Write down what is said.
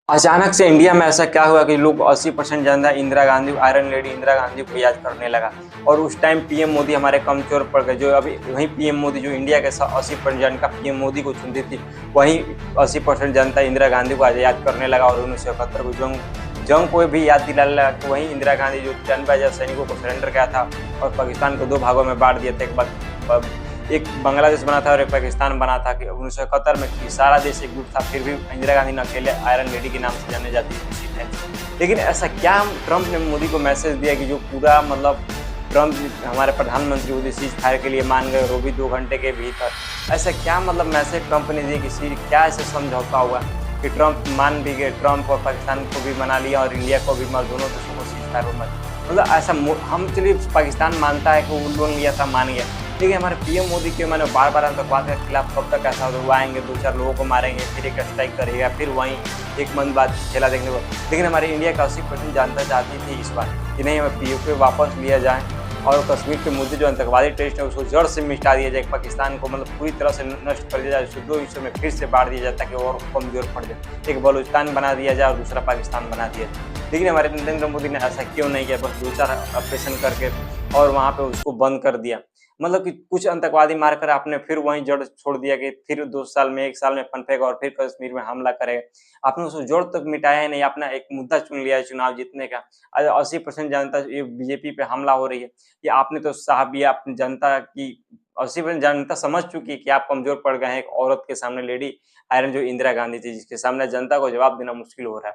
अचानक से इंडिया में ऐसा क्या हुआ कि लोग 80% जनता इंदिरा गांधी आयरन लेडी इंदिरा गांधी को याद करने लगा। और उस टाइम पीएम मोदी हमारे कमजोर पड़ गए। जो अभी वही पीएम मोदी जो इंडिया के 80% जनता पीएम मोदी को चुनती थी, वहीं 80% जनता इंदिरा गांधी को आज याद करने लगा। और 1971 को जंग को भी याद दिलाने लगा कि वहीं इंदिरा गांधी जो 93,000 सैनिकों को सरेंडर किया था और पाकिस्तान को 2 भागों में बांट दिया था। एक बांग्लादेश बना था और एक पाकिस्तान बना था कि 1971 में कि सारा देश एकजुट था। फिर भी इंदिरा गांधी न अकेले आयरन लेडी के नाम से जाने जाती थी। लेकिन ऐसा क्या ट्रंप ने मोदी को मैसेज दिया कि जो पूरा ट्रंप हमारे प्रधानमंत्री मोदी सीज फायर के लिए मान गए, वो भी 2 घंटे के भीतर। ऐसा क्या मैसेज ट्रंप ने दिया कि क्या ऐसे समझौता हुआ कि ट्रंप मान भी गए, ट्रंप और पाकिस्तान को भी मना लिया और इंडिया को भी, दोनों देशों को सीज फायर ऐसा हम चलिए पाकिस्तान मानता है कि वो लोन लिया था, मान गया। देखिए हमारे पीएम मोदी के बार-बार आतंकवाद के खिलाफ कब तक ऐसा होगा, वो आएंगे 2-4 लोगों को मारेंगे, फिर एक स्ट्राइक करेगा, फिर वहीं एक मन बात खेला देखने को। लेकिन हमारे इंडिया का 80% जनता चाहती थी इस बार कि नहीं, हमें पीओके वापस लिया जाए और कश्मीर के मुद्दे जो आतंकवादी टेररिस्ट है उसको जड़ से मिटा दिया जाए। पाकिस्तान को पूरी तरह से नष्ट कर दिया जाए, उसको 2 हिस्सों में फिर से बांट दिया जाए ताकि और कमजोर पड़ जाए। एक बलूचिस्तान बना दिया जाए और दूसरा पाकिस्तान बना दिया जाए। लेकिन हमारे नरेंद्र मोदी ने ऐसा क्यों नहीं किया, बस 2-4 ऑपरेशन करके और वहाँ पे उसको बंद कर दिया। कि कुछ आतंकवादी मारकर आपने फिर वहीं जड़ छोड़ दिया कि फिर 2 साल में 1 साल में पनपेगा और फिर कश्मीर में हमला करेगा। आपने उसको जड़ तक मिटाया ही नहीं, अपना एक मुद्दा चुन लिया है चुनाव जीतने का। आज 80% जनता ये बीजेपी पे हमला हो रही है। कि आपने तो साहब ये अपनी जनता की 80% जनता समझ चुकी है कि आप कमज़ोर पड़ गए हैं एक औरत के सामने, लेडी आयरन जो इंदिरा गांधी थी, जिसके सामने जनता को जवाब देना मुश्किल हो रहा है।